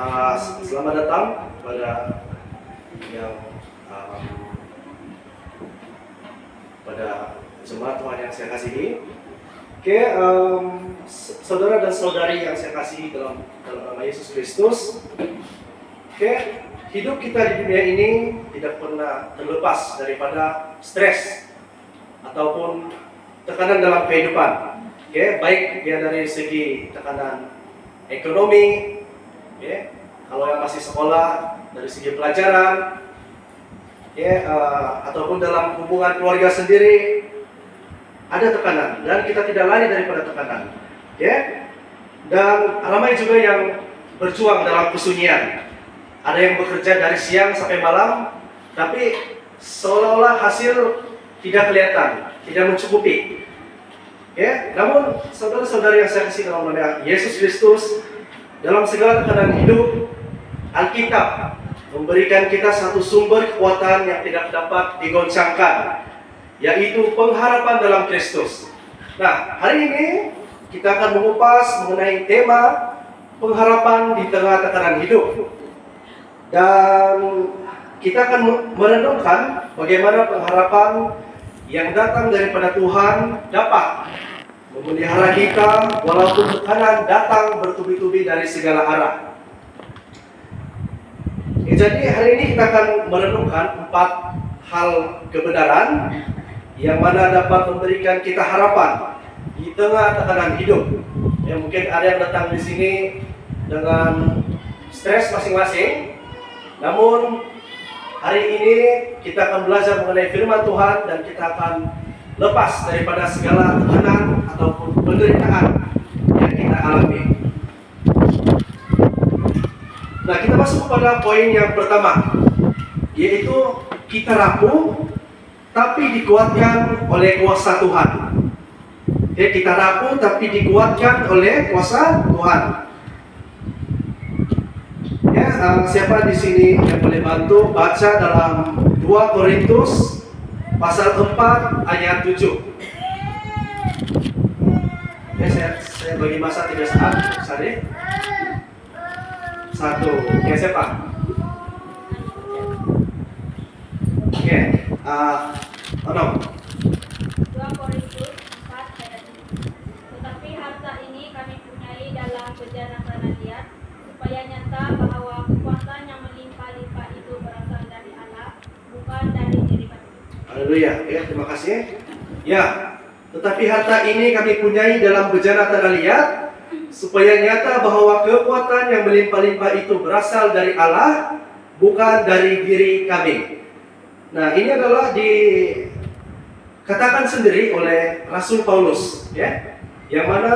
Selamat datang pada yang pada jemaat Tuhan yang saya kasihi. Oke, saudara dan saudari yang saya kasihi dalam nama Yesus Kristus. Oke, hidup kita di dunia ini tidak pernah terlepas daripada stres ataupun tekanan dalam kehidupan. Oke, baik dia dari segi tekanan ekonomi, kalau yang masih sekolah dari segi pelajaran, ataupun dalam hubungan keluarga sendiri ada tekanan dan kita tidak lari daripada tekanan. Dan ramai juga yang berjuang dalam kesunyian. Ada yang bekerja dari siang sampai malam, tapi seolah-olah hasil tidak kelihatan, tidak mencukupi. Namun saudara-saudari yang saya kasih dalam nama Yesus Kristus, dalam segala tekanan hidup, Alkitab memberikan kita satu sumber kekuatan yang tidak dapat digoncangkan, yaitu pengharapan dalam Kristus. Nah, hari ini kita akan mengupas mengenai tema pengharapan di tengah tekanan hidup. Dan kita akan merenungkan bagaimana pengharapan yang datang daripada Tuhan dapat memelihara kita walaupun tekanan datang bertubi-tubi dari segala arah. Jadi hari ini kita akan merenungkan 4 hal kebenaran yang mana dapat memberikan kita harapan di tengah tekanan hidup. Mungkin ada yang datang di sini dengan stres masing-masing, namun hari ini kita akan belajar mengenai firman Tuhan dan kita akan lepas daripada segala tekanan ataupun penderitaan yang kita alami. Nah, kita masuk pada poin yang pertama, yaitu kita rapuh tapi dikuatkan oleh kuasa Tuhan. Kita rapuh tapi dikuatkan oleh kuasa Tuhan. Siapa di sini yang boleh bantu baca dalam 2 Korintus pasal 4 ayat 7. Saya bagi masa 3 saat. Sari 1. Siapa? Ono. 2 Korintus 4 ayat 7. Tetapi harta ini kami punyai dalam bejana tanah liat, supaya nyata bahwa kekuatan yang melimpah-limpah itu berasal dari Allah, bukan dari diri kami. Haleluya. Terima kasih. Tetapi harta ini kami punyai dalam bejana tanah liat, supaya nyata bahwa kekuatan yang melimpah-limpah itu berasal dari Allah, bukan dari diri kami. Nah, ini adalah dikatakan sendiri oleh Rasul Paulus, yang mana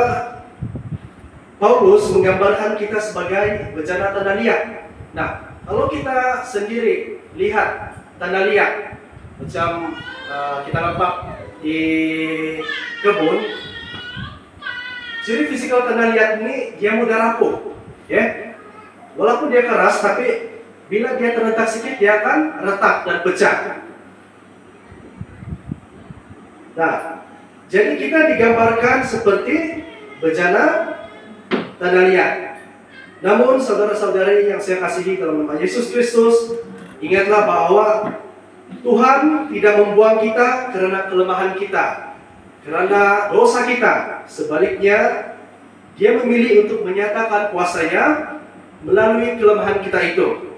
Paulus menggambarkan kita sebagai bejana tanah liat. Nah, kalau kita sendiri lihat tanah liat, macam kita nampak di kebun, ciri fisikal tanah liat ini dia mudah rapuh, walaupun dia keras, tapi bila dia terletak sedikit dia akan retak dan pecah. Nah, jadi kita digambarkan seperti bejana tanah liat. Namun saudara-saudari yang saya kasihi dalam nama Yesus Kristus, ingatlah bahwa Tuhan tidak membuang kita karena kelemahan kita, karena dosa kita. Sebaliknya, Dia memilih untuk menyatakan kuasa-Nya melalui kelemahan kita itu.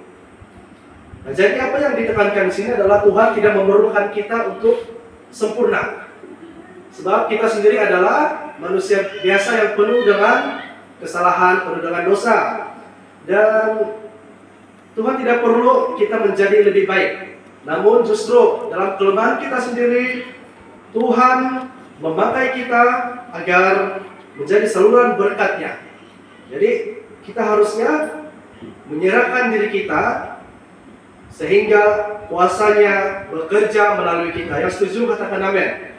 Nah, jadi apa yang ditekankan di sini adalah Tuhan tidak memerlukan kita untuk sempurna. Sebab kita sendiri adalah manusia biasa yang penuh dengan kesalahan, penuh dengan dosa. Dan Tuhan tidak perlu kita menjadi lebih baik. Namun justru dalam kelemahan kita sendiri, Tuhan memakai kita agar menjadi saluran berkat-Nya. Jadi kita harusnya menyerahkan diri kita sehingga kuasa-Nya bekerja melalui kita. Yang setuju katakan amin.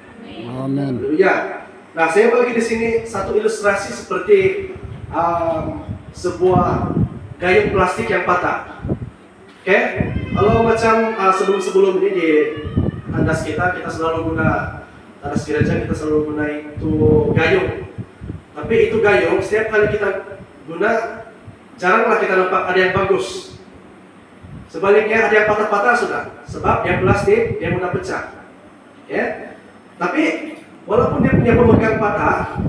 Amin. Haleluya. Nah, saya bagi di sini satu ilustrasi seperti sebuah gayung plastik yang patah. Kalau macam sebelum-sebelum ini di tandas kita selalu guna tandas gereja, kita selalu guna itu gayung. Tapi itu gayung setiap kali kita guna jaranglah kita nampak ada yang bagus. Sebaliknya ada yang patah-patah sudah, sebab yang plastik dia mudah pecah. Ya, tapi walaupun dia punya pemegang patah,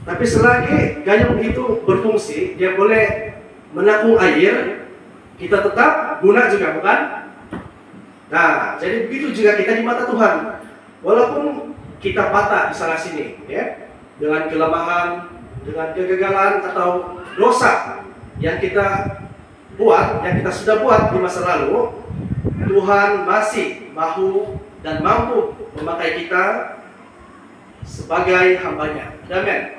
tapi selagi gayung itu berfungsi, dia boleh menampung air, kita tetap guna juga, bukan? Nah, jadi begitu juga kita di mata Tuhan. Walaupun kita patah di sana sini, ya, dengan kelemahan, dengan kegagalan atau dosa yang kita buat, yang kita sudah buat di masa lalu, Tuhan masih mampu dan mampu memakai kita sebagai hambanya. Amin.